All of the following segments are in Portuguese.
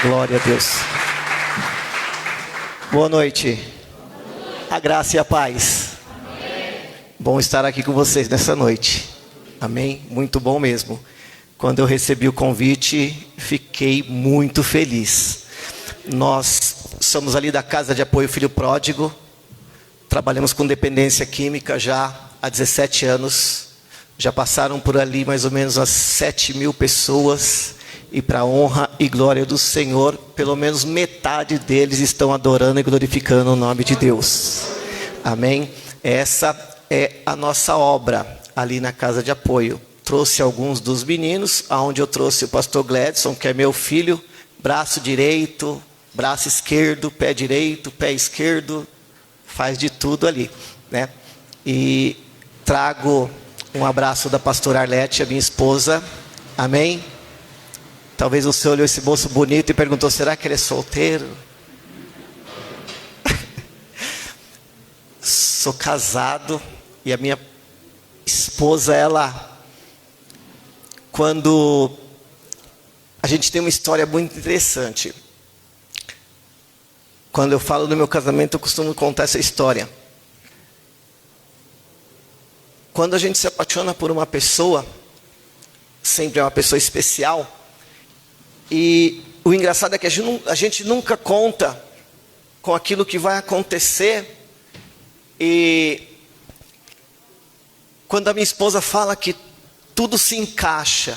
Glória a Deus. Boa noite. A graça e a paz. Bom estar aqui com vocês nessa noite. Amém? Muito bom mesmo. Quando eu recebi o convite, fiquei muito feliz. Nós somos ali da Casa de Apoio Filho Pródigo. Trabalhamos com dependência química já há 17 anos. Já passaram por ali mais ou menos umas 7.000 pessoas. E para a honra e glória do Senhor, pelo menos metade deles estão adorando e glorificando o nome de Deus. Amém? Essa é a nossa obra ali na Casa de Apoio. Trouxe alguns dos meninos, aonde eu trouxe o pastor Gladson, que é meu filho, braço direito, braço esquerdo, pé direito, pé esquerdo, faz de tudo ali, né? E trago um abraço da pastora Arlete, a minha esposa. Amém? Talvez você olhou esse moço bonito e perguntou, será que ele é solteiro? Sou casado e a minha esposa, quando a gente tem uma história muito interessante. Quando eu falo do meu casamento, eu costumo contar essa história. Quando a gente se apaixona por uma pessoa, sempre é uma pessoa especial. E o engraçado é que a gente nunca conta com aquilo que vai acontecer. E quando a minha esposa fala que tudo se encaixa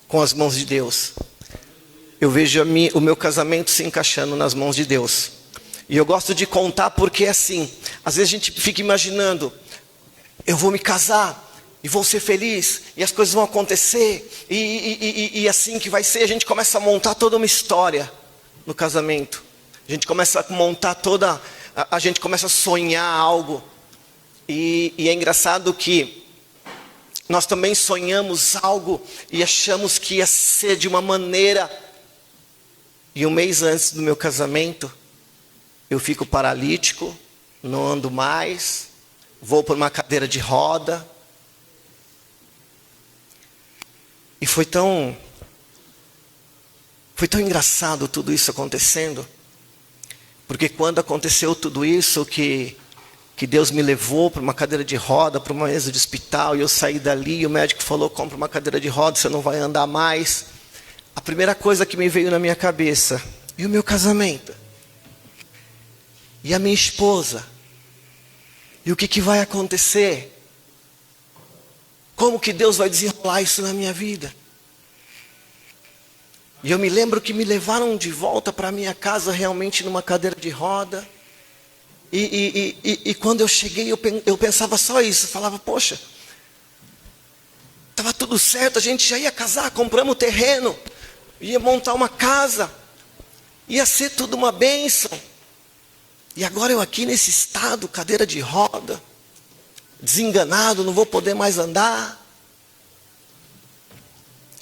com as mãos de Deus, eu vejo o meu casamento se encaixando nas mãos de Deus. E eu gosto de contar porque assim, às vezes a gente fica imaginando, eu vou me casar e vou ser feliz, e as coisas vão acontecer, e assim que vai ser. A gente começa a montar toda uma história no casamento. A gente começa a montar a gente começa a sonhar algo. E é engraçado que nós também sonhamos algo e achamos que ia ser de uma maneira. E um mês antes do meu casamento, eu fico paralítico, não ando mais, vou para uma cadeira de roda. E foi tão engraçado tudo isso acontecendo. Porque quando aconteceu tudo isso, que Deus me levou para uma cadeira de roda, para uma mesa de hospital, e eu saí dali, e o médico falou, compra uma cadeira de roda, você não vai andar mais. A primeira coisa que me veio na minha cabeça, e o meu casamento? E a minha esposa? E o que vai acontecer? Como que Deus vai desenrolar isso na minha vida? E eu me lembro que me levaram de volta para a minha casa realmente numa cadeira de roda. E quando eu cheguei eu pensava só isso. Eu falava, poxa, estava tudo certo, a gente já ia casar, compramos o terreno, ia montar uma casa, ia ser tudo uma bênção. E agora eu aqui nesse estado, cadeira de roda, desenganado, não vou poder mais andar.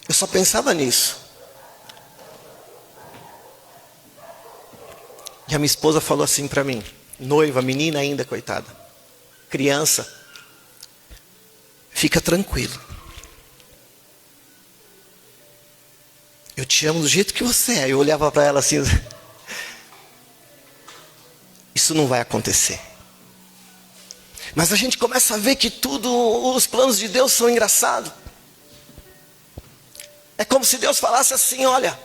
Eu só pensava nisso. E a minha esposa falou assim para mim, noiva, menina ainda, coitada, criança, fica tranquilo. Eu te amo do jeito que você é. Eu olhava para ela assim, isso não vai acontecer. Mas a gente começa a ver que os planos de Deus são engraçados. É como se Deus falasse assim, olha,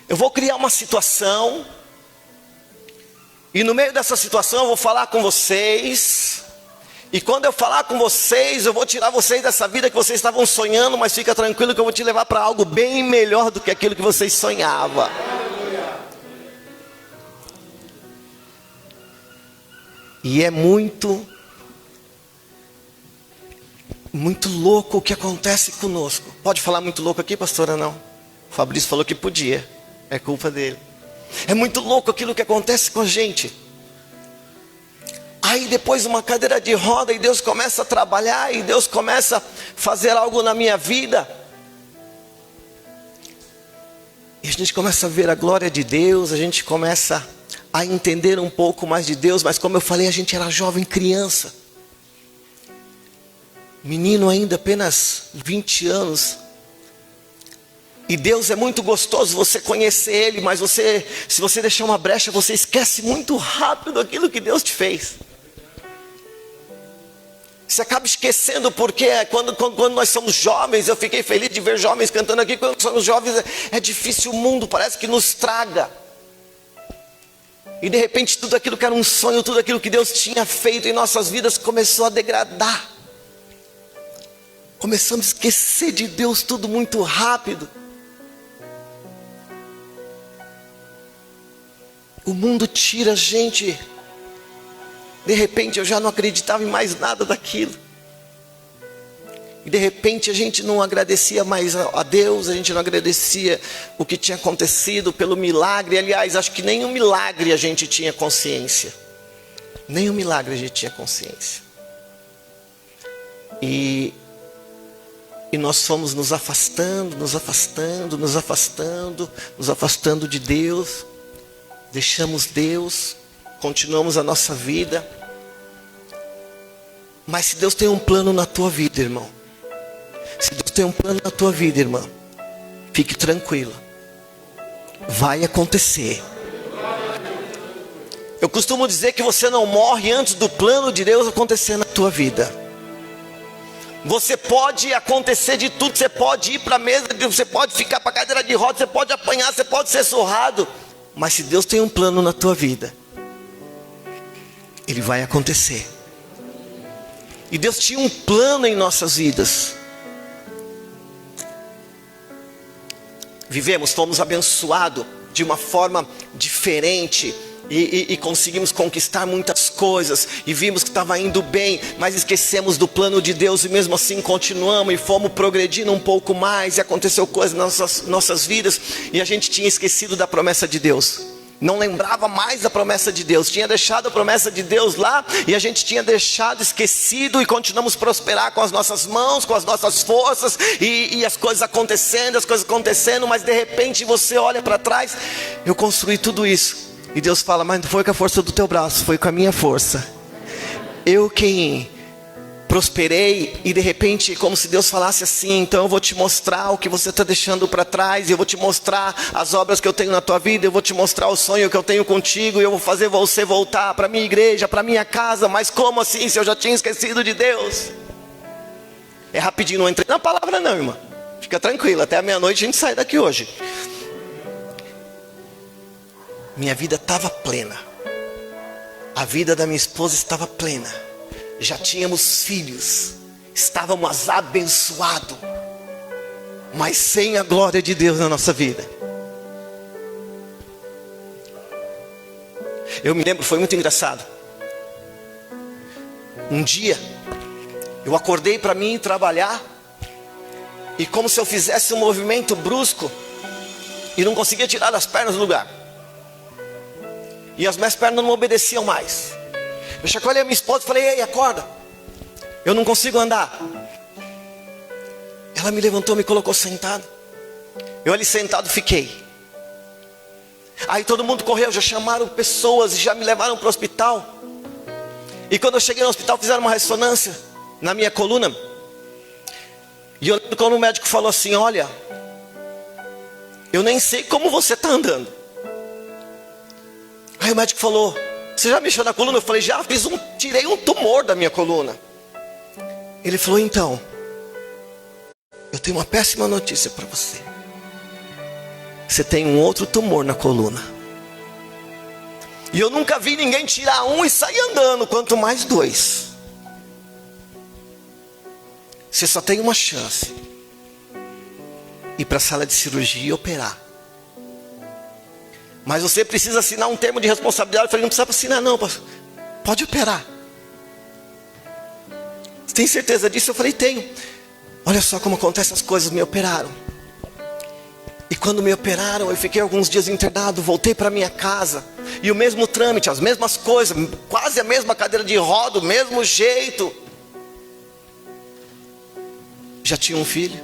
eu vou criar uma situação, e no meio dessa situação eu vou falar com vocês, e quando eu falar com vocês, eu vou tirar vocês dessa vida que vocês estavam sonhando, mas fica tranquilo que eu vou te levar para algo bem melhor do que aquilo que vocês sonhavam. E é muito louco o que acontece conosco. Pode falar muito louco aqui, pastora? Não. O Fabrício falou que podia, é culpa dele. É muito louco aquilo que acontece com a gente. Aí depois uma cadeira de roda e Deus começa a trabalhar, e Deus começa a fazer algo na minha vida. E a gente começa a ver a glória de Deus, a gente começa a entender um pouco mais de Deus. Mas como eu falei, a gente era jovem, criança, menino ainda, apenas 20 anos. E Deus é muito gostoso você conhecer Ele, mas se você deixar uma brecha, você esquece muito rápido aquilo que Deus te fez. Você acaba esquecendo, porque quando nós somos jovens, eu fiquei feliz de ver jovens cantando aqui. Quando somos jovens é difícil, o mundo parece que nos traga. E de repente tudo aquilo que era um sonho, tudo aquilo que Deus tinha feito em nossas vidas começou a degradar. Começamos a esquecer de Deus tudo muito rápido. O mundo tira a gente. De repente eu já não acreditava em mais nada daquilo. E de repente a gente não agradecia mais a Deus, a gente não agradecia o que tinha acontecido pelo milagre. Aliás, acho que nem um milagre a gente tinha consciência. Nem um milagre a gente tinha consciência. E nós fomos nos afastando de Deus. Deixamos Deus, continuamos a nossa vida. Mas se Deus tem um plano na tua vida, irmão, se Deus tem um plano na tua vida, irmã, fique tranquila, vai acontecer. Eu costumo dizer que você não morre antes do plano de Deus acontecer na tua vida. Você pode acontecer de tudo, você pode ir para a mesa, você pode ficar para a cadeira de rodas, você pode apanhar, você pode ser surrado. Mas se Deus tem um plano na tua vida, ele vai acontecer. E Deus tinha um plano em nossas vidas. Fomos abençoados de uma forma diferente. E conseguimos conquistar muitas coisas. E vimos que estava indo bem. Mas esquecemos do plano de Deus. E mesmo assim continuamos e fomos progredindo um pouco mais. E aconteceu coisas nas nossas vidas. E a gente tinha esquecido da promessa de Deus. Não lembrava mais da promessa de Deus. Tinha deixado a promessa de Deus lá. E a gente tinha deixado, esquecido. E continuamos a prosperar com as nossas mãos, com as nossas forças. E as coisas acontecendo. Mas de repente você olha para trás. Eu construí tudo isso. E Deus fala, mas não foi com a força do teu braço, foi com a minha força. Eu quem prosperei. E de repente, como se Deus falasse assim, então eu vou te mostrar o que você está deixando para trás. Eu vou te mostrar as obras que eu tenho na tua vida. Eu vou te mostrar o sonho que eu tenho contigo. E eu vou fazer você voltar para a minha igreja, para a minha casa. Mas como assim, se eu já tinha esquecido de Deus? É rapidinho, não entrei na palavra não, irmã. Fica tranquila, até a meia-noite a gente sai daqui hoje. Minha vida estava plena. A vida da minha esposa estava plena. Já tínhamos filhos. Estávamos abençoados. Mas sem a glória de Deus na nossa vida. Eu me lembro, foi muito engraçado. Um dia, eu acordei para mim trabalhar. E como se eu fizesse um movimento brusco. E não conseguia tirar as pernas do lugar. E as minhas pernas não obedeciam mais. Eu chacoalhei a minha esposa e falei, ei, acorda. Eu não consigo andar. Ela me levantou, me colocou sentado. Eu ali sentado fiquei. Aí todo mundo correu, já chamaram pessoas e já me levaram para o hospital. E quando eu cheguei no hospital fizeram uma ressonância na minha coluna. E eu lembro quando o médico falou assim, olha, eu nem sei como você está andando. Aí o médico falou, você já mexeu na coluna? Eu falei, já tirei um tumor da minha coluna. Ele falou, então, eu tenho uma péssima notícia para você. Você tem um outro tumor na coluna. E eu nunca vi ninguém tirar um e sair andando, quanto mais dois. Você só tem uma chance. Ir para a sala de cirurgia e operar. Mas você precisa assinar um termo de responsabilidade. Eu falei, não precisa assinar não, pode operar. Você tem certeza disso? Eu falei, tenho. Olha só como acontecem as coisas, me operaram. E quando me operaram, eu fiquei alguns dias internado, voltei para minha casa. E o mesmo trâmite, as mesmas coisas, quase a mesma cadeira de roda, o mesmo jeito. Já tinha um filho.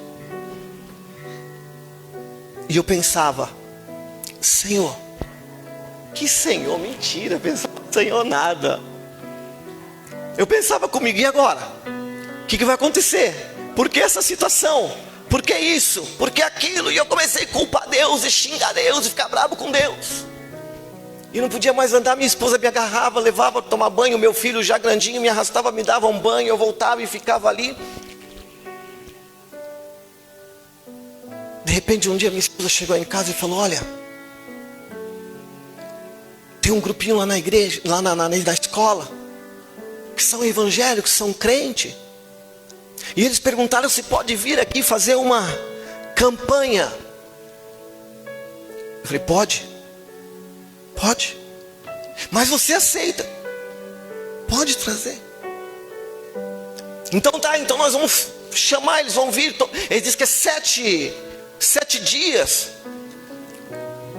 E eu pensava, Senhor, que Senhor, mentira, pensava, Senhor, nada. Eu pensava comigo, e agora? O que vai acontecer? Por que essa situação? Por que isso? Por que aquilo? E eu comecei a culpar Deus e xingar Deus e ficar bravo com Deus. E não podia mais andar, minha esposa me agarrava, levava para tomar banho, meu filho já grandinho me arrastava, me dava um banho, eu voltava e ficava ali. De repente um dia minha esposa chegou em casa e falou: olha, tem um grupinho lá na igreja, lá na escola, que são evangélicos, são crentes. E eles perguntaram se pode vir aqui fazer uma campanha. Eu falei: pode. Pode. Mas você aceita? Pode trazer. Então tá, então nós vamos chamar, eles vão vir. Ele diz que é 7 dias.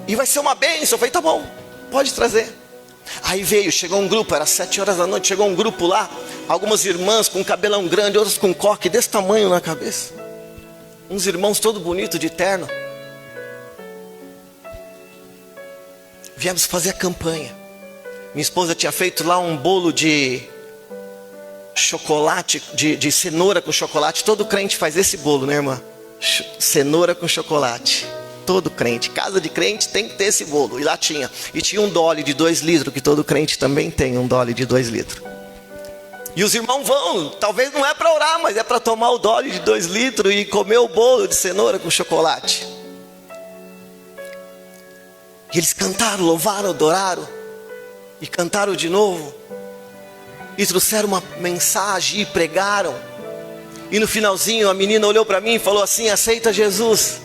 E vai ser uma bênção. Eu falei: tá bom, pode trazer. Aí chegou um grupo, era 7 horas da noite, chegou um grupo lá. Algumas irmãs com cabelão grande, outras com coque desse tamanho na cabeça. Uns irmãos todo bonito de terno. Viemos fazer a campanha. Minha esposa tinha feito lá um bolo de chocolate, de cenoura com chocolate. Todo crente faz esse bolo, né, irmã? Cenoura com chocolate. Todo crente, casa de crente tem que ter esse bolo. E lá tinha. E tinha um Dolly de 2 litros, que todo crente também tem um Dolly de 2 litros. E os irmãos vão, talvez não é para orar, mas é para tomar o Dolly de 2 litros e comer o bolo de cenoura com chocolate. E eles cantaram, louvaram, adoraram. E cantaram de novo. E trouxeram uma mensagem e pregaram. E no finalzinho a menina olhou para mim e falou assim: aceita Jesus.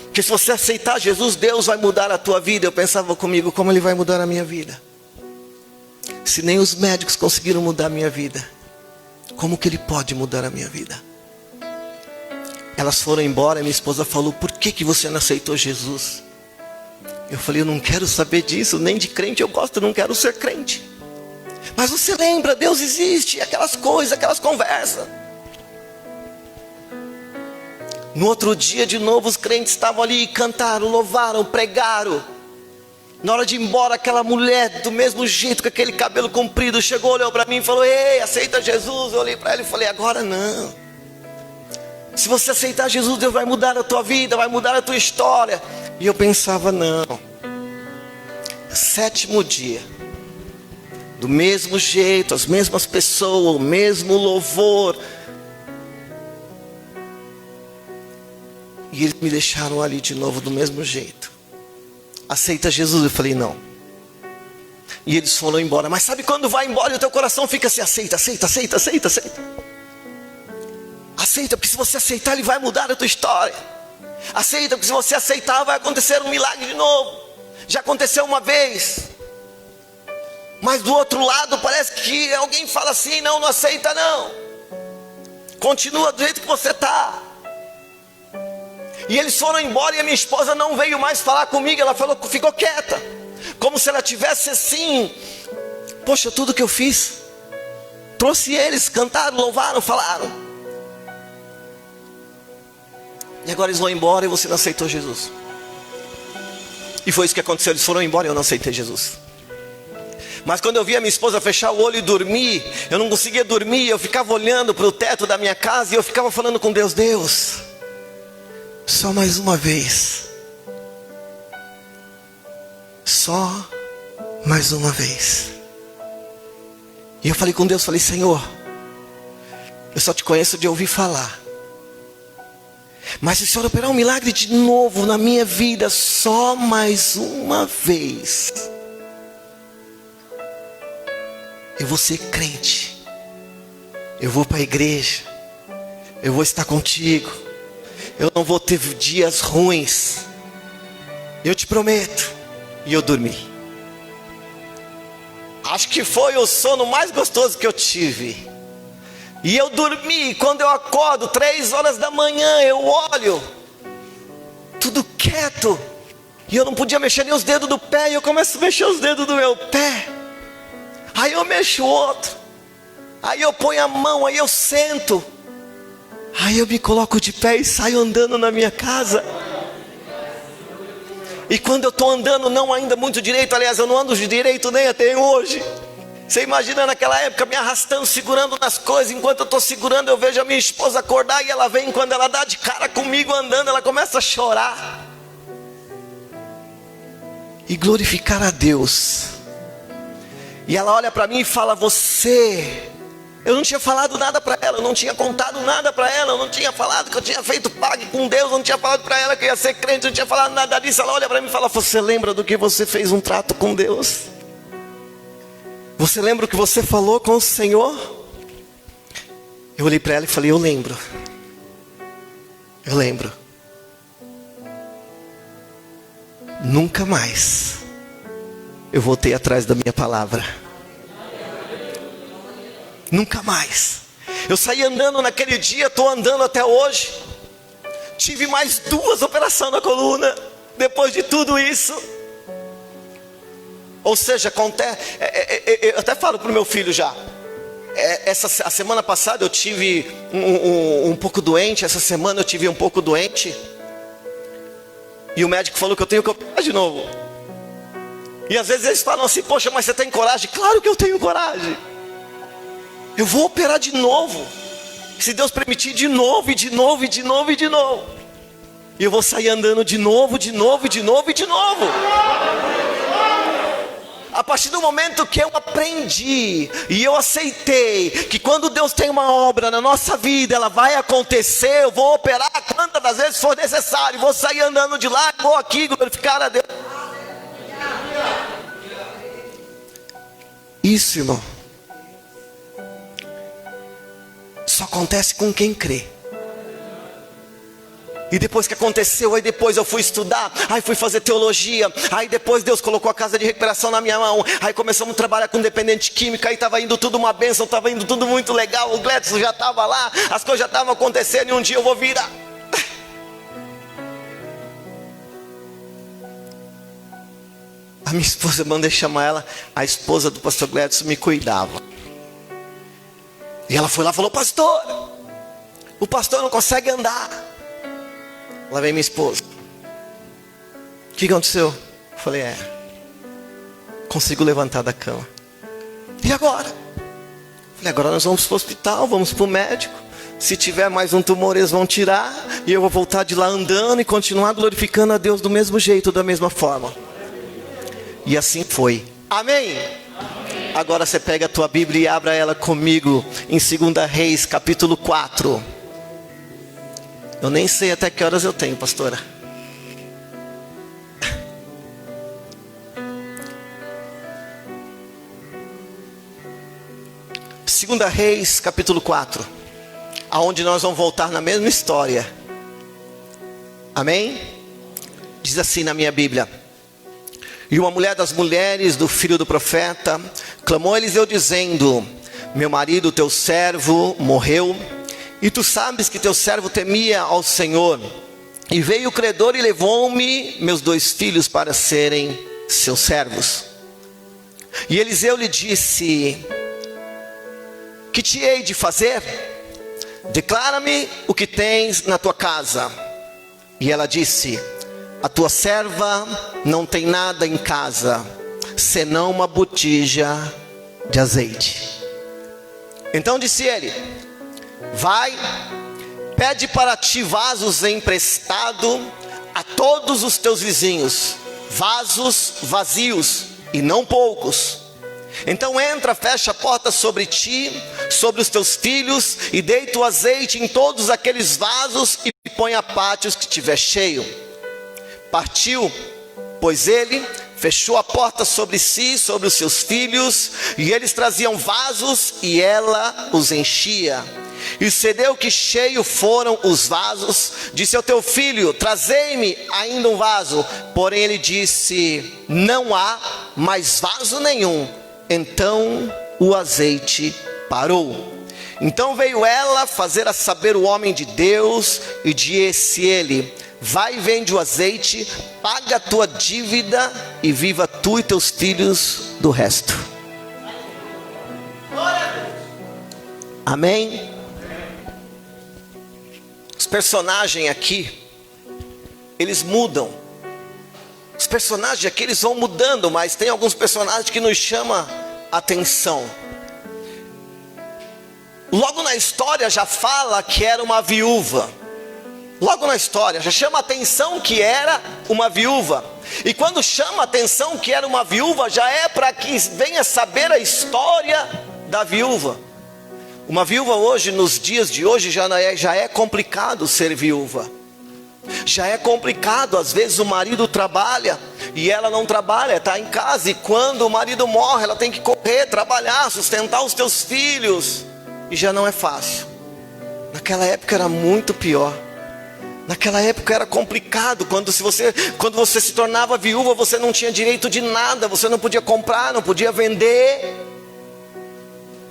Porque se você aceitar Jesus, Deus vai mudar a tua vida. Eu pensava comigo: como Ele vai mudar a minha vida? Se nem os médicos conseguiram mudar a minha vida, como que Ele pode mudar a minha vida? Elas foram embora e minha esposa falou: por que você não aceitou Jesus? Eu falei: eu não quero saber disso, nem de crente eu gosto, eu não quero ser crente. Mas você lembra, Deus existe, aquelas coisas, aquelas conversas. No outro dia de novo os crentes estavam ali, cantaram, louvaram, pregaram. Na hora de ir embora, aquela mulher do mesmo jeito, com aquele cabelo comprido, chegou, olhou para mim e falou: ei, aceita Jesus. Eu olhei para ela e falei: agora não. Se você aceitar Jesus, Deus vai mudar a tua vida, vai mudar a tua história. E eu pensava: não. 7º dia, do mesmo jeito, as mesmas pessoas, o mesmo louvor. E eles me deixaram ali de novo do mesmo jeito. Aceita Jesus? Eu falei: não. E eles foram embora. Mas sabe quando vai embora e o teu coração fica assim: aceita, aceita, aceita, aceita, aceita. Aceita, porque se você aceitar, Ele vai mudar a tua história. Aceita, porque se você aceitar, vai acontecer um milagre de novo. Já aconteceu uma vez. Mas do outro lado parece que alguém fala assim: não, não aceita não. Continua do jeito que você está. E eles foram embora e a minha esposa não veio mais falar comigo. Ela falou, ficou quieta, como se ela tivesse assim: poxa, tudo que eu fiz, trouxe eles, cantaram, louvaram, falaram, e agora eles vão embora e você não aceitou Jesus. E foi isso que aconteceu, eles foram embora e eu não aceitei Jesus. Mas quando eu vi a minha esposa fechar o olho e dormir, eu não conseguia dormir. Eu ficava olhando para o teto da minha casa e eu ficava falando com Deus: Deus, só mais uma vez, só mais uma vez. E eu falei com Deus, falei: Senhor, eu só te conheço de ouvir falar, mas se o Senhor operar um milagre de novo na minha vida, só mais uma vez, eu vou ser crente, eu vou para a igreja, eu vou estar contigo, eu não vou ter dias ruins, eu te prometo. E eu dormi. Acho que foi o sono mais gostoso que eu tive. E eu dormi. Quando eu acordo 3 horas da manhã, eu olho, tudo quieto, e eu não podia mexer nem os dedos do pé. E eu começo a mexer os dedos do meu pé. Aí eu mexo o outro, aí eu ponho a mão, aí eu sento, aí eu me coloco de pé e saio andando na minha casa. E quando eu estou andando, não ainda muito direito, aliás, eu não ando direito nem até hoje. Você imagina naquela época me arrastando, segurando nas coisas. Enquanto eu estou segurando, eu vejo a minha esposa acordar. E ela vem, quando ela dá de cara comigo andando, ela começa a chorar e glorificar a Deus. E ela olha para mim e fala: você... Eu não tinha falado nada para ela, eu não tinha contado nada para ela, eu não tinha falado que eu tinha feito pague com Deus, eu não tinha falado para ela que eu ia ser crente, eu não tinha falado nada disso. Ela olha para mim e fala: você lembra do que você fez um trato com Deus? Você lembra o que você falou com o Senhor? Eu olhei para ela e falei: eu lembro. Eu lembro. Nunca mais eu voltei atrás da minha palavra. Nunca mais. Eu saí andando naquele dia, estou andando até hoje. Tive mais 2 operações na coluna depois de tudo isso. Ou seja, eu até falo para o meu filho já. A semana passada eu tive um pouco doente. Essa semana eu tive um pouco doente. E o médico falou que eu tenho que operar de novo. E às vezes eles falam assim: poxa, mas você tem coragem? Claro que eu tenho coragem. Eu vou operar de novo. Se Deus permitir, de novo, e de novo, e de novo, e de novo. E eu vou sair andando de novo, de novo, de novo, e de novo. A partir do momento que eu aprendi e eu aceitei que quando Deus tem uma obra na nossa vida, ela vai acontecer. Eu vou operar quantas das vezes for necessário. Vou sair andando de lá, vou aqui glorificar a Deus. Isso, irmão, só acontece com quem crê. E depois que aconteceu, aí depois eu fui estudar, aí fui fazer teologia, aí depois Deus colocou a casa de recuperação na minha mão, aí começamos a trabalhar com dependente química, aí estava indo tudo uma bênção, estava indo tudo muito legal, o Gledson já estava lá, as coisas já estavam acontecendo, e um dia eu vou virar. A minha esposa, mandei chamar ela, a esposa do pastor Gledson me cuidava. E ela foi lá e falou: pastor, o pastor não consegue andar. Lá vem minha esposa: o que aconteceu? Eu falei: consigo levantar da cama. E agora? Eu falei: agora nós vamos para o hospital, vamos para o médico. Se tiver mais um tumor, eles vão tirar. E eu vou voltar de lá andando e continuar glorificando a Deus do mesmo jeito, da mesma forma. E assim foi. Amém? Agora você pega a tua Bíblia e abra ela comigo em 2 Reis, capítulo 4. Eu nem sei até que horas eu tenho, pastora. Segunda Reis, capítulo 4. Aonde nós vamos voltar na mesma história. Amém? Diz assim na minha Bíblia: e uma mulher das mulheres do filho do profeta clamou a Eliseu dizendo: meu marido, teu servo, morreu, e tu sabes que teu servo temia ao Senhor. E veio o credor e levou-me meus 2 filhos para serem seus servos. E Eliseu lhe disse: que te hei de fazer? Declara-me o que tens na tua casa. E ela disse: a tua serva não tem nada em casa, senão uma botija de azeite. Então disse ele: vai, pede para ti vasos emprestado a todos os teus vizinhos, vasos vazios e não poucos. Então entra, fecha a porta sobre ti, sobre os teus filhos, e deita o azeite em todos aqueles vasos e põe a pátios que tiver cheio. Partiu, pois ele fechou a porta sobre si, sobre os seus filhos, e eles traziam vasos e ela os enchia. E sucedeu que cheio foram os vasos. Disse ao teu filho: trazei-me ainda um vaso. Porém ele disse: não há mais vaso nenhum. Então o azeite parou. Então veio ela fazer a saber o homem de Deus, e disse ele: vai e vende o azeite, paga a tua dívida, e viva tu e teus filhos do resto. Amém? Os personagens aqui, eles mudam. Os personagens aqui, eles vão mudando, mas tem alguns personagens que nos chamam atenção. Logo na história já fala que era uma viúva. Logo na história já chama a atenção que era uma viúva. E quando chama a atenção que era uma viúva, já é para que venha saber a história da viúva. Uma viúva hoje, nos dias de hoje, já é complicado ser viúva. Já é complicado, às vezes o marido trabalha e ela não trabalha, está em casa. E quando o marido morre, ela tem que correr, trabalhar, sustentar os teus filhos. E já não é fácil. Naquela época era muito pior. Naquela época era complicado. Quando você se tornava viúva, você não tinha direito de nada. Você não podia comprar, não podia vender.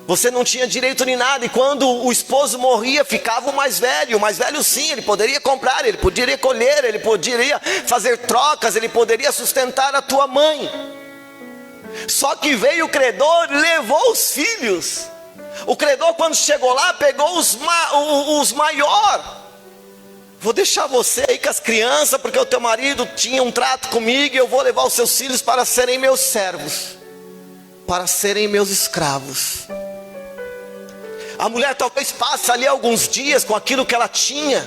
Você não tinha direito de nada. E quando o esposo morria, ficava o mais velho. O mais velho sim, ele poderia comprar, ele poderia colher, ele poderia fazer trocas, ele poderia sustentar a tua mãe. Só que veio o credor e levou os filhos. O credor, quando chegou lá, pegou os maiores. Vou deixar você aí com as crianças, porque o teu marido tinha um trato comigo, e eu vou levar os seus filhos para serem meus servos, para serem meus escravos. A mulher talvez passe ali alguns dias com aquilo que ela tinha,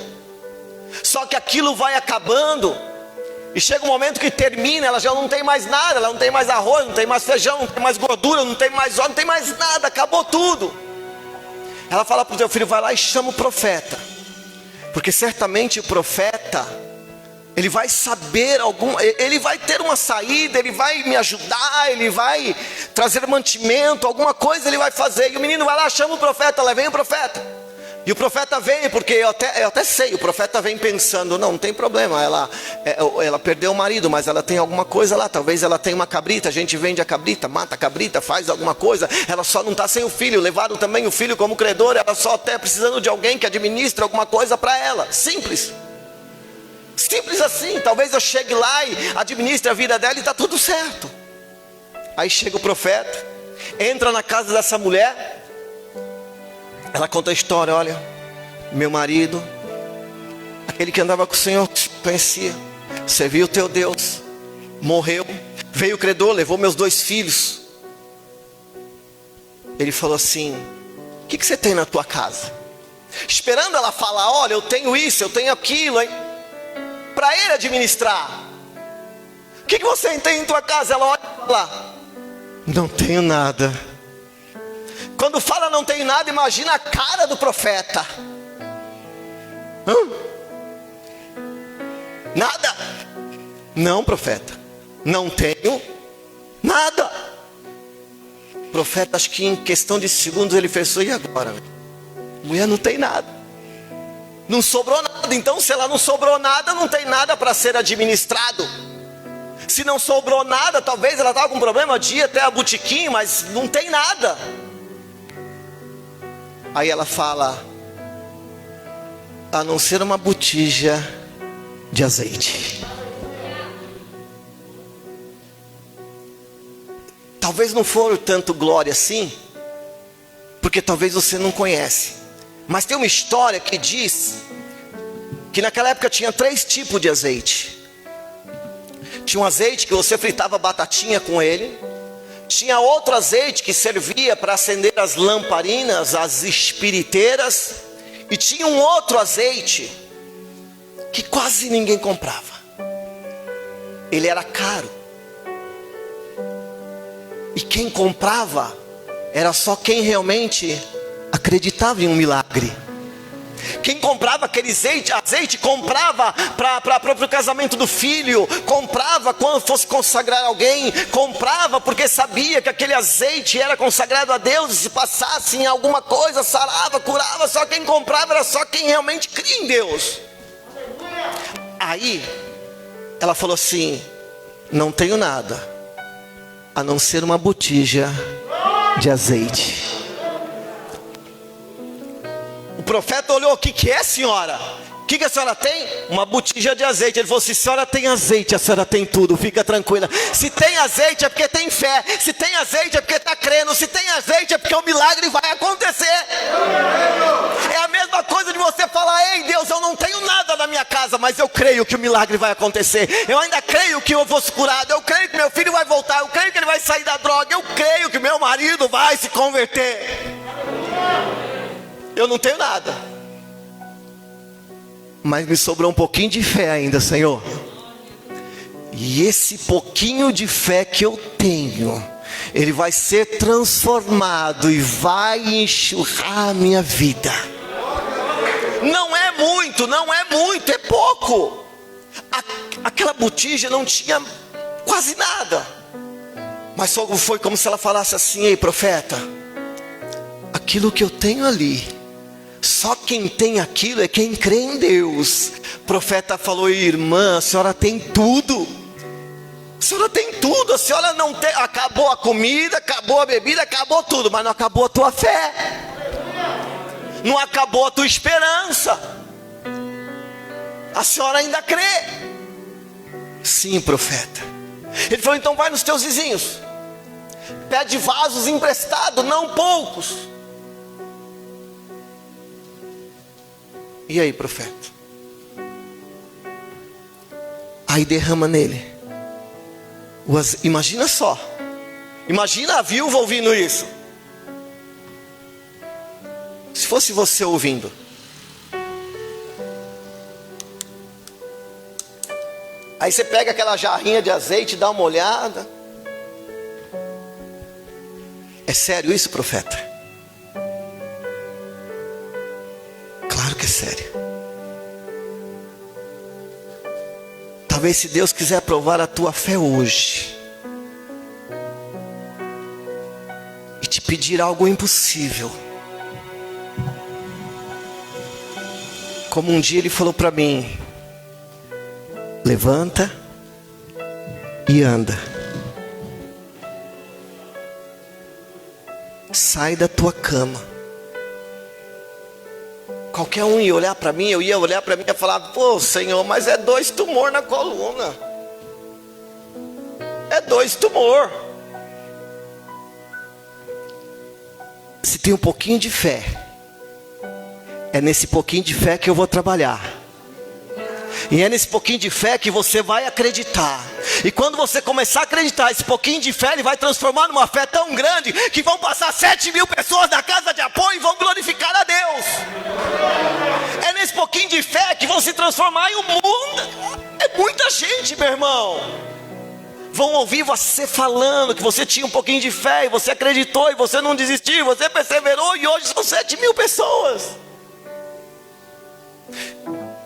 só que aquilo vai acabando, e chega um momento que termina, ela já não tem mais nada, ela não tem mais arroz, não tem mais feijão, não tem mais gordura, não tem mais óleo, não tem mais nada, acabou tudo. Ela fala para o teu filho, vai lá e chama o profeta, porque certamente o profeta, ele vai saber ele vai ter uma saída, ele vai me ajudar, ele vai trazer mantimento, alguma coisa ele vai fazer. E o menino vai lá, chama o profeta, lá vem o profeta. E o profeta vem, porque eu até sei, o profeta vem pensando, não tem problema, ela perdeu o marido, mas ela tem alguma coisa lá, talvez ela tenha uma cabrita, a gente vende a cabrita, mata a cabrita, faz alguma coisa, ela só não está sem o filho, levaram também o filho como credor, ela só está precisando de alguém que administre alguma coisa para ela, simples assim, talvez eu chegue lá e administre a vida dela e está tudo certo. Aí chega o profeta, entra na casa dessa mulher, ela conta a história, olha, meu marido, aquele que andava com o Senhor, conhecia, serviu o teu Deus, morreu, veio o credor, levou meus 2 filhos. Ele falou assim, o que você tem na tua casa? Esperando ela falar, olha, eu tenho isso, eu tenho aquilo, hein? Para ele administrar. O que você tem em tua casa? Ela olha e fala, não tenho nada. Quando fala não tenho nada, imagina a cara do profeta. Nada? Não, profeta, não tenho nada. O profeta, acho que em questão de segundos ele pensou, e agora? A mulher não tem nada, não sobrou nada. Então se ela não sobrou nada, não tem nada para ser administrado. Se não sobrou nada, talvez ela estava com problema de ir até a botequim, mas não tem nada. Aí ela fala, a não ser uma botija de azeite. Talvez não for tanto glória assim, porque talvez você não conhece. Mas tem uma história que diz que naquela época tinha 3 tipos de azeite. Tinha um azeite que você fritava batatinha com ele. Tinha outro azeite que servia para acender as lamparinas, as espiriteiras. E tinha um outro azeite que quase ninguém comprava. Ele era caro. E quem comprava era só quem realmente acreditava em um milagre. Quem comprava aquele azeite comprava para o casamento do filho, comprava quando fosse consagrar alguém, comprava porque sabia que aquele azeite era consagrado a Deus, e se passasse em alguma coisa, sarava, curava. Só quem comprava era só quem realmente cria em Deus. Aí ela falou assim, não tenho nada a não ser uma botija de azeite. O profeta olhou, o que é, senhora? O que a senhora tem? Uma botija de azeite. Ele falou, se a senhora tem azeite, a senhora tem tudo, fica tranquila. Se tem azeite é porque tem fé. Se tem azeite é porque está crendo. Se tem azeite é porque o milagre vai acontecer. É a mesma coisa de você falar, ei Deus, eu não tenho nada na minha casa, mas eu creio que o milagre vai acontecer. Eu ainda creio que eu vou ser curado. Eu creio que meu filho vai voltar. Eu creio que ele vai sair da droga. Eu creio que meu marido vai se converter. Eu não tenho nada, mas me sobrou um pouquinho de fé ainda, Senhor. E esse pouquinho de fé que eu tenho, ele vai ser transformado e vai enxurrar a minha vida. Não é muito, é pouco. Aquela botija não tinha quase nada, mas só foi como se ela falasse assim, ei profeta, aquilo que eu tenho ali, só quem tem aquilo é quem crê em Deus. O profeta falou, irmã, a senhora tem tudo. A senhora tem tudo, a senhora não tem, acabou a comida, acabou a bebida, acabou tudo, mas não acabou a tua fé. Não acabou a tua esperança. A senhora ainda crê. Sim, profeta. Ele falou, então vai nos teus vizinhos, pede vasos emprestados, não poucos. E aí, profeta? Aí derrama nele. Imagina só. Imagina a viúva ouvindo isso. Se fosse você ouvindo. Aí você pega aquela jarrinha de azeite e dá uma olhada. É sério isso, profeta? Claro que é sério. Talvez se Deus quiser provar a tua fé hoje e te pedir algo impossível, como um dia Ele falou para mim, levanta e anda, sai da tua cama. Qualquer um ia olhar para mim, eu ia olhar para mim e falar, pô Senhor, mas é 2 tumores na coluna. É 2 tumores. Se tem um pouquinho de fé, é nesse pouquinho de fé que eu vou trabalhar. E é nesse pouquinho de fé que você vai acreditar. E quando você começar a acreditar, esse pouquinho de fé, ele vai transformar numa fé tão grande que vão passar 7.000 pessoas na casa de apoio e vão glorificar a Deus. É nesse pouquinho de fé que vão se transformar em um mundo. É muita gente, meu irmão. Vão ouvir você falando que você tinha um pouquinho de fé, e você acreditou, e você não desistiu, você perseverou, e hoje são 7.000 pessoas.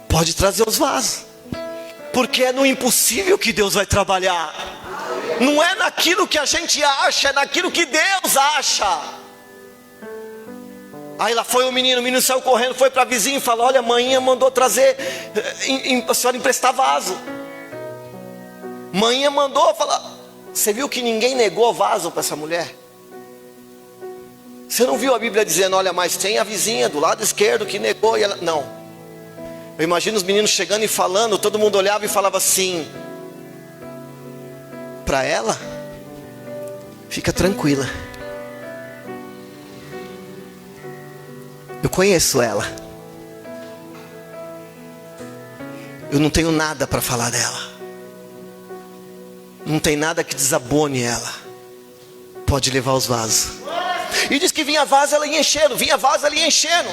Pode trazer os vasos, porque é no impossível que Deus vai trabalhar. Não é naquilo que a gente acha, é naquilo que Deus acha. Aí lá foi o menino saiu correndo, foi para a vizinha e falou, olha, a manhã mandou trazer, a senhora emprestar vaso. Manhã mandou falar, você viu que ninguém negou vaso para essa mulher? Você não viu a Bíblia dizendo, olha, mas tem a vizinha do lado esquerdo que negou e ela... Não. Eu imagino os meninos chegando e falando, todo mundo olhava e falava assim, para ela, fica tranquila. Eu conheço ela. Eu não tenho nada para falar dela. Não tem nada que desabone ela. Pode levar os vasos. E diz que vinha vaso, ela ia enchendo. Vinha vaso, ela ia enchendo.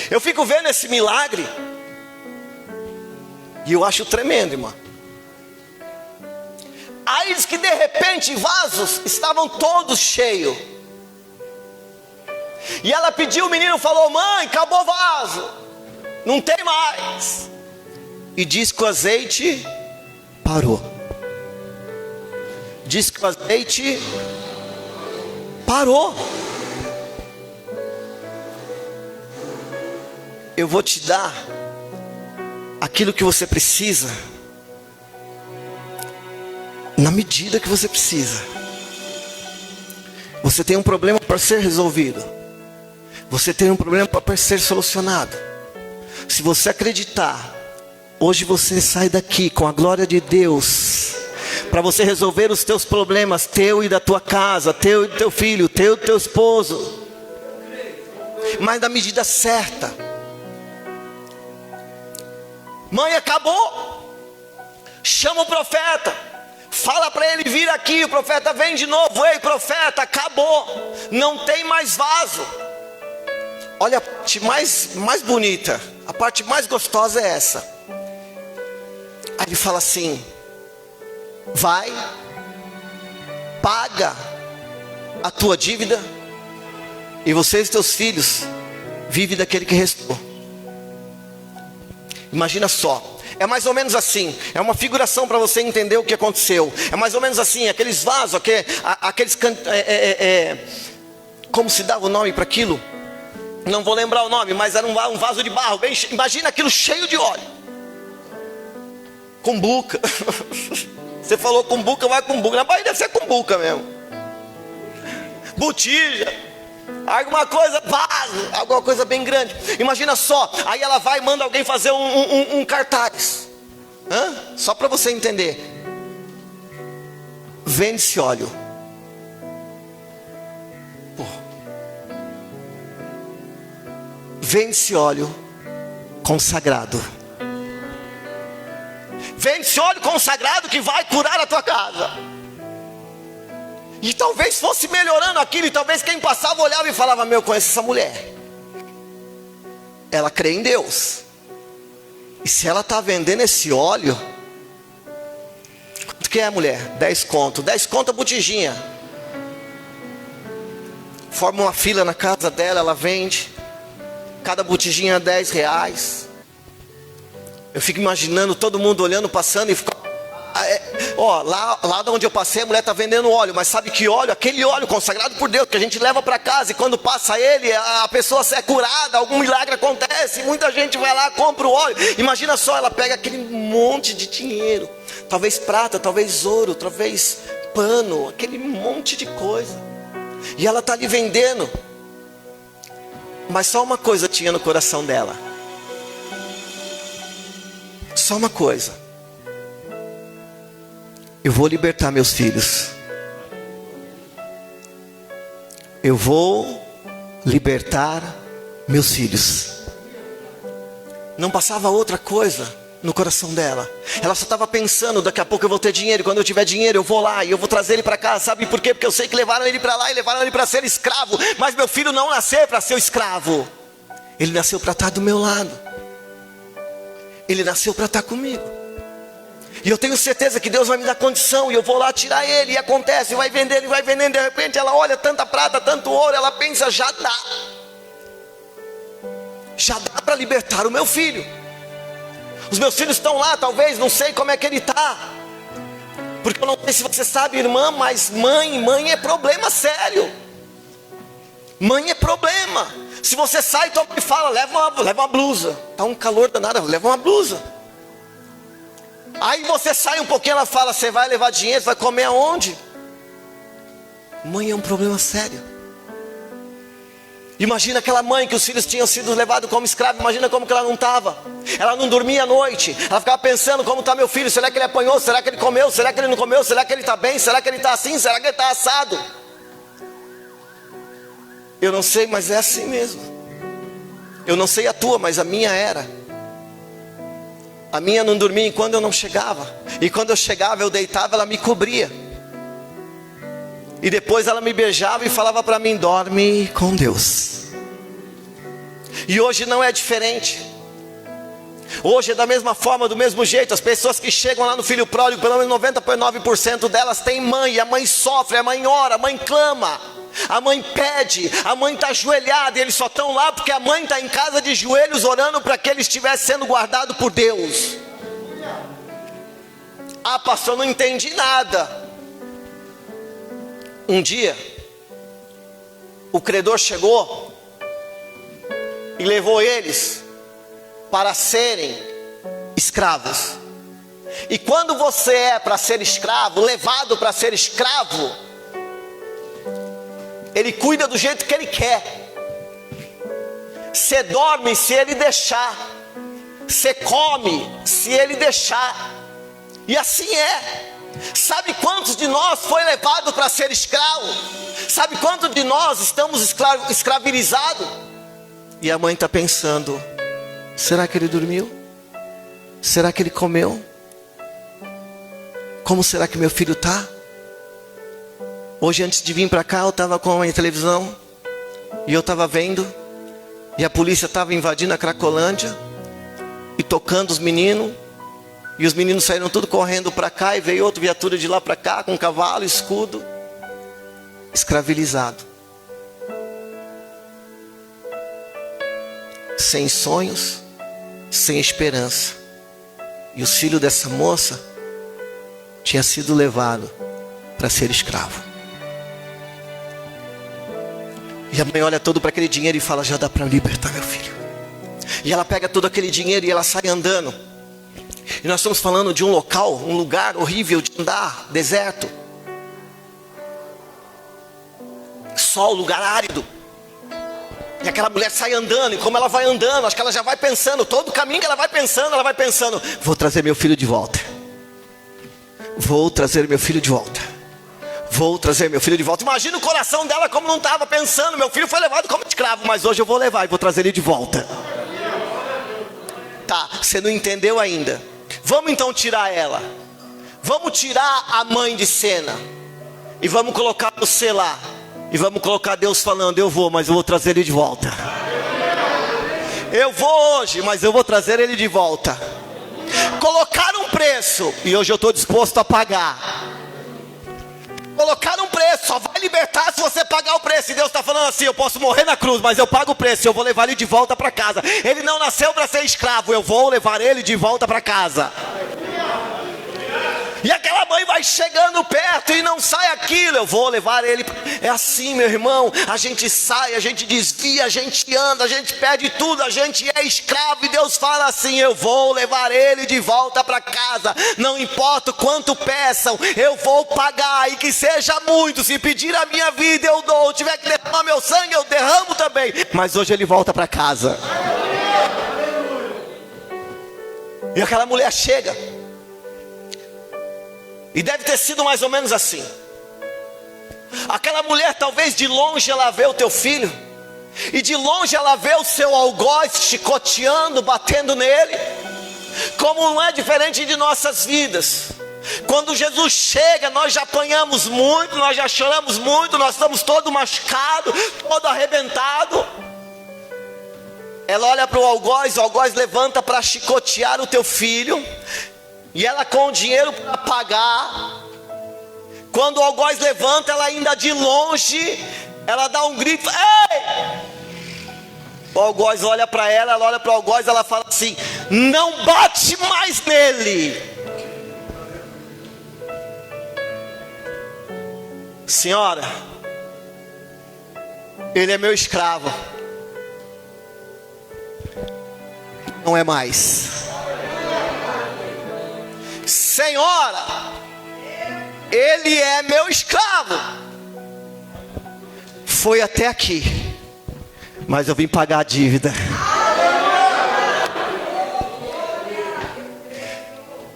Eu fico vendo esse milagre e eu acho tremendo, irmão. Aí diz que de repente vasos estavam todos cheios. E ela pediu, o menino falou, mãe, acabou o vaso, não tem mais. E diz que o azeite parou. Diz que o azeite parou. Eu vou te dar aquilo que você precisa, na medida que você precisa. Você tem um problema para ser resolvido. Você tem um problema para ser solucionado. Se você acreditar, hoje você sai daqui com a glória de Deus, para você resolver os teus problemas, teu e da tua casa, teu e do teu filho, teu e do teu esposo, mas na medida certa. Mãe, acabou. Chama o profeta, fala para ele vir aqui. O profeta vem de novo. Ei, profeta, acabou, não tem mais vaso. Olha a parte mais bonita, a parte mais gostosa é essa. Aí ele fala assim: vai, paga a tua dívida, e vocês e teus filhos vivem daquele que restou. Imagina só, é mais ou menos assim, é uma figuração para você entender o que aconteceu. É mais ou menos assim, aqueles vasos, como se dava o nome para aquilo? Não vou lembrar o nome, mas era um vaso de barro. Imagina aquilo cheio de óleo. Cumbuca. Você falou cumbuca, vai cumbuca. Na Bahia deve ser cumbuca mesmo. Botija. Alguma coisa, vaso. Alguma coisa bem grande. Imagina só. Aí ela vai e manda alguém fazer um cartaz. Só para você entender. Vende esse óleo. Vende esse óleo consagrado. Vende esse óleo consagrado que vai curar a tua casa. E talvez fosse melhorando aquilo. E talvez quem passava olhava e falava: meu, conheço essa mulher, ela crê em Deus. E se ela está vendendo esse óleo, quanto que é, mulher? 10 conto. 10 conto a botijinha. Forma uma fila na casa dela, ela vende. Cada botijinha R$10. Eu fico imaginando todo mundo olhando, passando e fica... lá de onde eu passei, a mulher está vendendo óleo. Mas sabe que óleo? Aquele óleo consagrado por Deus, que a gente leva para casa. E quando passa ele, a pessoa é curada, algum milagre acontece. Muita gente vai lá, compra o óleo. Imagina só, ela pega aquele monte de dinheiro. Talvez prata, talvez ouro, talvez pano. Aquele monte de coisa. E ela está ali vendendo. Mas só uma coisa tinha no coração dela. Só uma coisa: eu vou libertar meus filhos. Eu vou libertar meus filhos. Não passava outra coisa no coração dela. Ela só estava pensando: daqui a pouco eu vou ter dinheiro. Quando eu tiver dinheiro eu vou lá e eu vou trazer ele para cá. Sabe por quê? Porque eu sei que levaram ele para lá e levaram ele para ser escravo. Mas meu filho não nasceu para ser escravo. Ele nasceu para estar do meu lado. Ele nasceu para estar comigo. E eu tenho certeza que Deus vai me dar condição. E eu vou lá tirar ele. E acontece, vai vendendo e vai vendendo. De repente ela olha tanta prata, tanto ouro. Ela pensa: já dá. Já dá para libertar o meu filho. Os meus filhos estão lá, talvez, não sei como é que ele está. Porque eu não sei se você sabe, irmã, mas mãe é problema sério. Mãe é problema. Se você sai, tua mãe fala: leva uma blusa. Está um calor danado, leva uma blusa. Aí você sai um pouquinho, ela fala: você vai levar dinheiro, vai comer aonde? Mãe é um problema sério. Imagina aquela mãe que os filhos tinham sido levados como escravo. Imagina como que ela não estava. Ela não dormia à noite. Ela ficava pensando: como está meu filho? Será que ele apanhou? Será que ele comeu? Será que ele não comeu? Será que ele está bem? Será que ele está assim? Será que ele está assado? Eu não sei, mas é assim mesmo. Eu não sei a tua, mas a minha era. A minha não dormia enquanto eu não chegava. E quando eu chegava, eu deitava, ela me cobria. E depois ela me beijava e falava para mim: dorme com Deus. E hoje não é diferente. Hoje é da mesma forma, do mesmo jeito. As pessoas que chegam lá no filho pródigo, pelo menos 99% delas têm mãe. E a mãe sofre, a mãe ora, a mãe clama, a mãe pede, a mãe está ajoelhada. E eles só estão lá porque a mãe está em casa de joelhos orando para que ele estivesse sendo guardado por Deus. Ah, pastor, não entendi nada. Um dia, o credor chegou e levou eles para serem escravos. E quando você é para ser escravo, levado para ser escravo, ele cuida do jeito que ele quer. Você dorme se ele deixar. Você come se ele deixar. E assim é. Sabe quantos de nós foi levado para ser escravo? Sabe quantos de nós estamos escravizados? E a mãe está pensando: será que ele dormiu? Será que ele comeu? Como será que meu filho está? Hoje, antes de vir para cá, eu estava com a minha televisão e eu estava vendo, e a polícia estava invadindo a Cracolândia e tocando os meninos, e os meninos saíram tudo correndo para cá, e veio outra viatura de lá para cá com cavalo, escudo. Escravizado, sem sonhos, sem esperança. E os filhos dessa moça tinha sido levado para ser escravo. E a mãe olha todo para aquele dinheiro e fala: já dá para libertar meu filho. E ela pega todo aquele dinheiro e ela sai andando. E nós estamos falando de um local, um lugar horrível de andar, deserto, sol, lugar árido. E aquela mulher sai andando, e como ela vai andando, acho que ela já vai pensando, todo o caminho que ela vai pensando: vou trazer meu filho de volta. Vou trazer meu filho de volta. Vou trazer meu filho de volta. Imagina o coração dela como não estava pensando: meu filho foi levado como escravo, mas hoje eu vou levar e vou trazer ele de volta. Tá, você não entendeu ainda. Vamos então tirar ela. Vamos tirar a mãe de cena. E vamos colocar você lá. E vamos colocar Deus falando: eu vou, mas eu vou trazer ele de volta. Eu vou hoje, mas eu vou trazer ele de volta. Colocaram um preço, e hoje eu estou disposto a pagar. Colocaram um preço, só vai libertar se você pagar o preço. E Deus está falando assim: eu posso morrer na cruz, mas eu pago o preço, eu vou levar ele de volta para casa. Ele não nasceu para ser escravo, eu vou levar ele de volta para casa. E aquela mãe vai chegando perto e não sai aquilo: eu vou levar ele. É assim, meu irmão, a gente sai, a gente desvia, a gente anda, a gente perde tudo, a gente é escravo. E Deus fala assim: eu vou levar ele de volta para casa. Não importa o quanto peçam, eu vou pagar, e que seja muito. Se pedir a minha vida, eu dou. Se tiver que derramar meu sangue, eu derramo também. Mas hoje ele volta para casa. E aquela mulher chega, e deve ter sido mais ou menos assim. Aquela mulher, talvez de longe ela vê o teu filho, e de longe ela vê o seu algoz chicoteando, batendo nele. Como não é diferente de nossas vidas. Quando Jesus chega, nós já apanhamos muito, nós já choramos muito, nós estamos todo machucado, todo arrebentado. Ela olha para o algoz levanta para chicotear o teu filho, e ela com o dinheiro para pagar. Quando o algoz levanta, ela ainda de longe, ela dá um grito: ei! O algoz olha para ela, ela olha para o algoz, ela fala assim: não bate mais nele. Senhora, ele é meu escravo. Não é mais. Senhora, ele é meu escravo. Foi até aqui, mas eu vim pagar a dívida.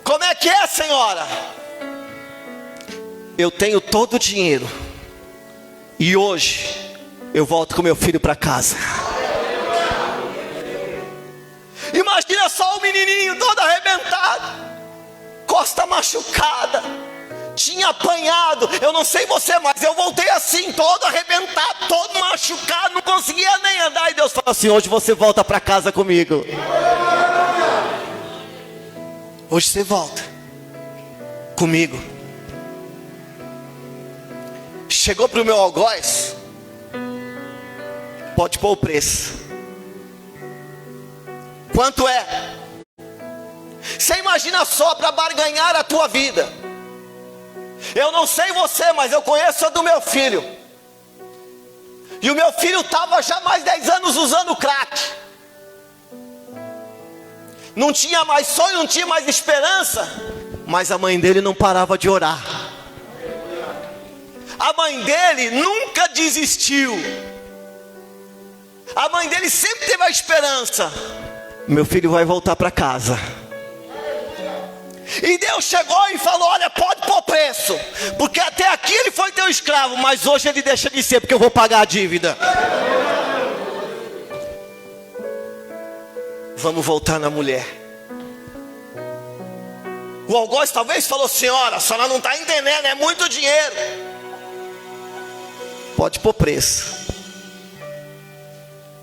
Como é que é, senhora? Eu tenho todo o dinheiro, e hoje eu volto com meu filho para casa. Imagina só o menininho todo arrebentado, costa machucada, tinha apanhado. Eu não sei você, mas eu voltei assim, todo arrebentado, todo machucado, não conseguia nem andar. E Deus falou assim: hoje você volta para casa comigo. Hoje você volta comigo. Chegou para o meu algoz: pode pôr o preço. Quanto é? Você imagina só, para barganhar a tua vida. Eu não sei você, mas eu conheço a do meu filho. E o meu filho estava já mais 10 anos usando crack. Não tinha mais sonho, não tinha mais esperança. Mas a mãe dele não parava de orar. A mãe dele nunca desistiu. A mãe dele sempre teve a esperança. meu filho vai voltar para casa. E Deus chegou e falou: olha, pode pôr preço, porque até aqui ele foi teu escravo, mas hoje ele deixa de ser, porque eu vou pagar a dívida. Vamos voltar na mulher. O algoz talvez falou: senhora, a senhora não está entendendo, é muito dinheiro. Pode pôr preço.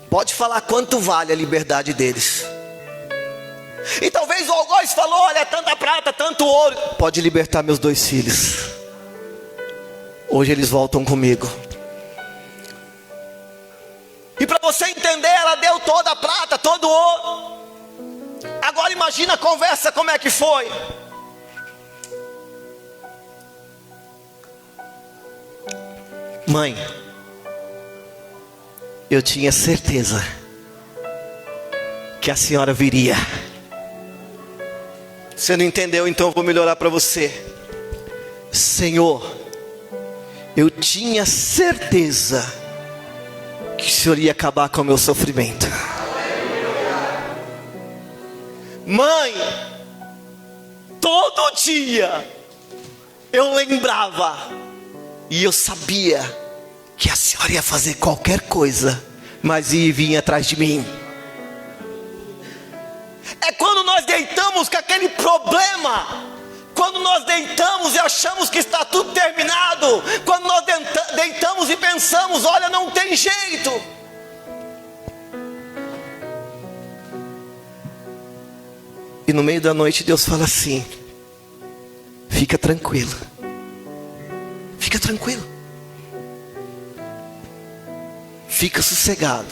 Pode falar quanto vale a liberdade deles. E talvez o algoz falou: olha, tanta prata, tanto ouro. Pode libertar meus 2 filhos. Hoje eles voltam comigo. E para você entender, ela deu toda a prata, todo o ouro. Agora imagina a conversa como é que foi. Mãe, eu tinha certeza que a senhora viria. Você não entendeu, então eu vou melhorar para você. Senhor, eu tinha certeza que o Senhor ia acabar com o meu sofrimento. Mãe, todo dia eu lembrava e eu sabia que a senhora ia fazer qualquer coisa, mas ia vir atrás de mim. É quando nós deitamos com aquele problema, quando nós deitamos e achamos que está tudo terminado, quando nós deitamos e pensamos: olha, não tem jeito. E no meio da noite Deus fala assim: fica tranquilo, fica tranquilo, fica sossegado,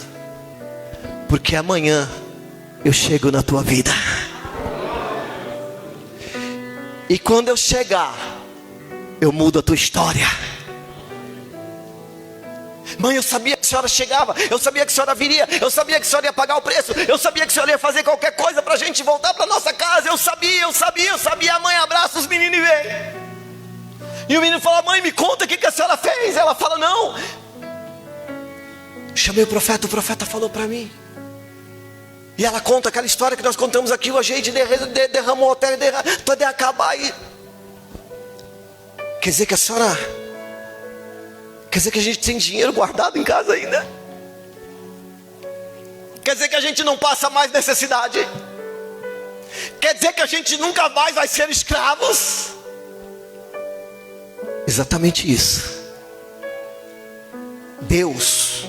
porque amanhã eu chego na tua vida. E quando eu chegar, eu mudo a tua história. Mãe, eu sabia que a senhora chegava, eu sabia que a senhora viria, eu sabia que a senhora ia pagar o preço, eu sabia que a senhora ia fazer qualquer coisa para a gente voltar para nossa casa. Eu sabia. A mãe abraça os meninos e vem. E o menino fala: mãe, me conta o que a senhora fez. Ela fala: não, chamei o profeta falou para mim. E ela conta aquela história que nós contamos aqui. O agente derramou até acabar aí. Quer dizer que a senhora... Quer dizer que a gente tem dinheiro guardado em casa ainda? Quer dizer que a gente não passa mais necessidade? Quer dizer que a gente nunca mais vai ser escravos? Exatamente isso. Deus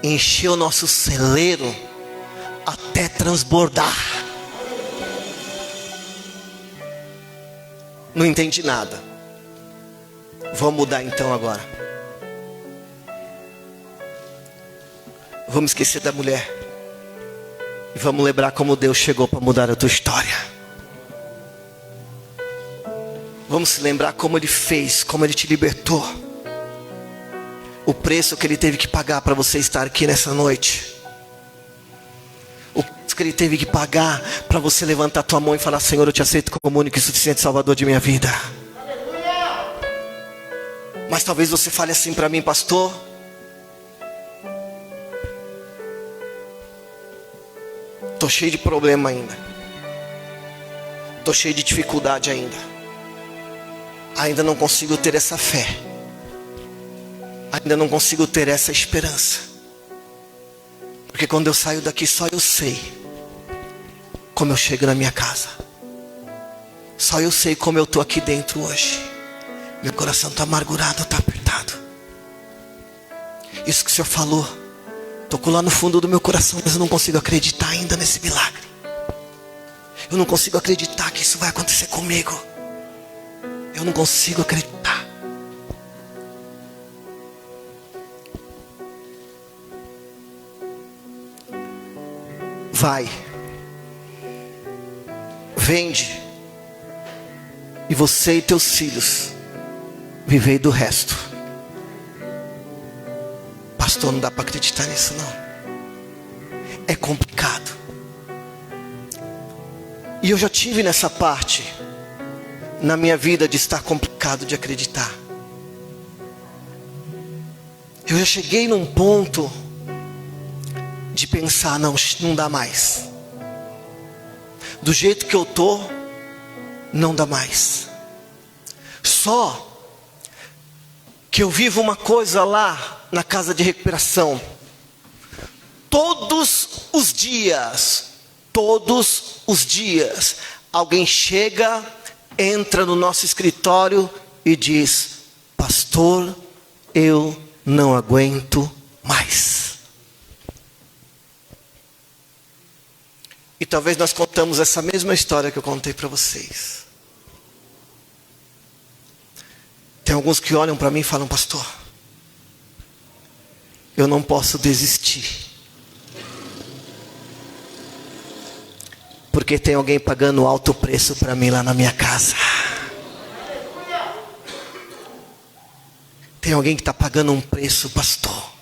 encheu nosso celeiro até transbordar. Não entendi nada. Vamos mudar então agora. Vamos esquecer da mulher e vamos lembrar como Deus chegou para mudar a tua história. Vamos se lembrar como Ele fez, como Ele te libertou, o preço que Ele teve que pagar para você estar aqui nessa noite, o preço que Ele teve que pagar para você levantar tua mão e falar: Senhor, eu te aceito como único e suficiente Salvador de minha vida. Mas talvez você fale assim para mim: pastor, estou cheio de problema ainda, estou cheio de dificuldade ainda não consigo ter essa fé, ainda não consigo ter essa esperança, porque quando eu saio daqui só eu sei como eu chego na minha casa, só eu sei como eu estou aqui dentro hoje. Meu coração está amargurado, está apertado. Isso que o Senhor falou tocou lá no fundo do meu coração, mas eu não consigo acreditar ainda nesse milagre. Eu não consigo acreditar que isso vai acontecer comigo. Eu não consigo acreditar. Vai, vende, e você e teus filhos vivei do resto. Pastor, não dá para acreditar nisso não. É complicado. E eu já tive nessa parte na minha vida de estar complicado de acreditar. Eu já cheguei num ponto de pensar, não dá mais. Do jeito que eu tô, não dá mais. Só que eu vivo uma coisa lá na casa de recuperação. Todos os dias, alguém chega, entra no nosso escritório e diz: pastor, eu não aguento mais. E talvez nós contamos essa mesma história que eu contei para vocês. Tem alguns que olham para mim e falam: pastor, eu não posso desistir, porque tem alguém pagando alto preço para mim lá na minha casa. Tem alguém que está pagando um preço, pastor.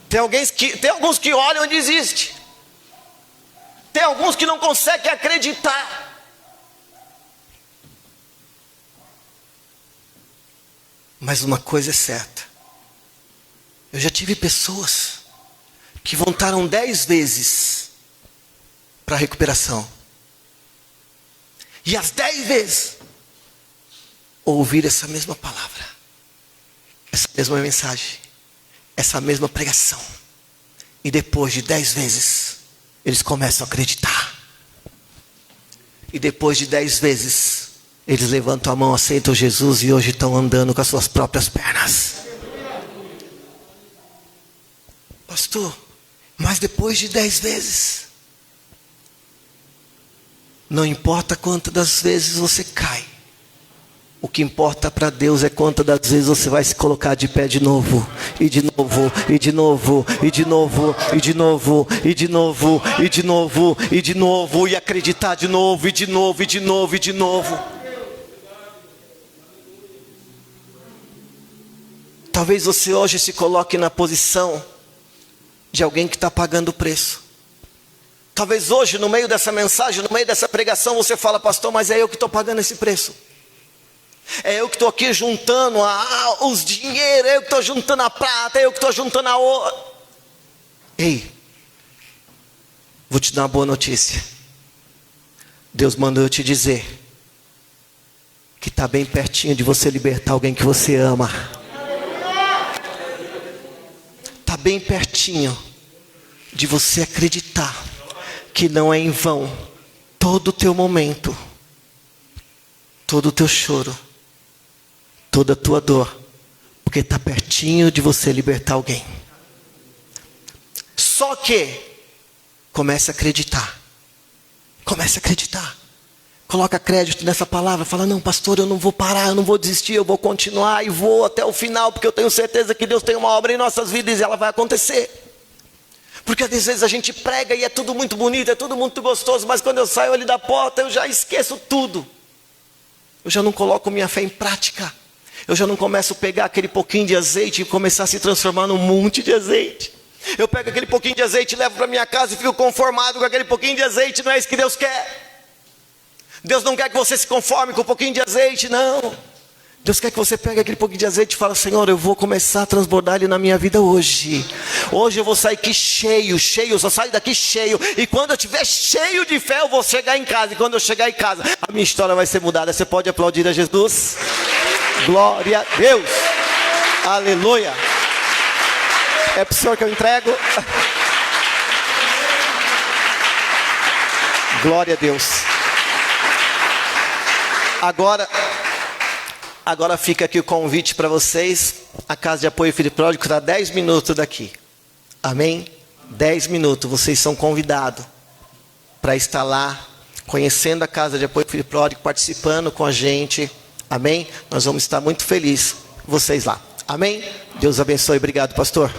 Tem alguns que olham e desistem. Tem alguns que não conseguem acreditar. Mas uma coisa é certa. Eu já tive pessoas que voltaram 10 vezes para a recuperação. E as 10 vezes ouvir essa mesma palavra, essa mesma mensagem, essa mesma pregação. E depois de 10 vezes, eles começam a acreditar. E depois de 10 vezes, eles levantam a mão, aceitam Jesus e hoje estão andando com as suas próprias pernas. Pastor, mas depois de 10 vezes, não importa quantas das vezes você cai, o que importa para Deus é quantas das vezes você vai se colocar de pé de novo, e de novo, e de novo, e de novo, e de novo, e de novo, e de novo, e de novo, e acreditar de novo, e de novo, e de novo, e de novo. Talvez você hoje se coloque na posição de alguém que está pagando o preço. Talvez hoje, no meio dessa mensagem, no meio dessa pregação, você fala: pastor, mas é eu que estou pagando esse preço. É eu que estou aqui juntando os dinheiros, é eu que estou juntando a prata, é eu que estou juntando a ouro. Ei, vou te dar uma boa notícia. Deus mandou eu te dizer que está bem pertinho de você libertar alguém que você ama. Está bem pertinho de você acreditar que não é em vão todo o teu momento, todo o teu choro, toda a tua dor, porque está pertinho de você libertar alguém. Só que comece a acreditar. Comece a acreditar. Coloca crédito nessa palavra. Fala: não, pastor, eu não vou parar, eu não vou desistir, eu vou continuar e vou até o final, porque eu tenho certeza que Deus tem uma obra em nossas vidas e ela vai acontecer. Porque às vezes a gente prega e é tudo muito bonito, é tudo muito gostoso, mas quando eu saio ali da porta eu já esqueço tudo. Eu já não coloco minha fé em prática. Eu já não começo a pegar aquele pouquinho de azeite e começar a se transformar num monte de azeite. Eu pego aquele pouquinho de azeite, levo para minha casa e fico conformado com aquele pouquinho de azeite. Não é isso que Deus quer. Deus não quer que você se conforme com um pouquinho de azeite, não. Deus quer que você pegue aquele pouquinho de azeite e fale: Senhor, eu vou começar a transbordar ele na minha vida hoje. Hoje eu vou sair aqui cheio, eu só saio daqui cheio. E quando eu estiver cheio de fé, eu vou chegar em casa. E quando eu chegar em casa, a minha história vai ser mudada. Você pode aplaudir a Jesus? Glória a Deus. Aleluia. É para o Senhor que eu entrego. Glória a Deus. Agora fica aqui o convite para vocês. A Casa de Apoio Filho Pródigo está 10 minutos daqui. Amém? 10 minutos. Vocês são convidados para estar lá, conhecendo a Casa de Apoio Filho Pródigo, participando com a gente. Amém? Nós vamos estar muito felizes com vocês lá. Amém? Deus abençoe. Obrigado, pastor.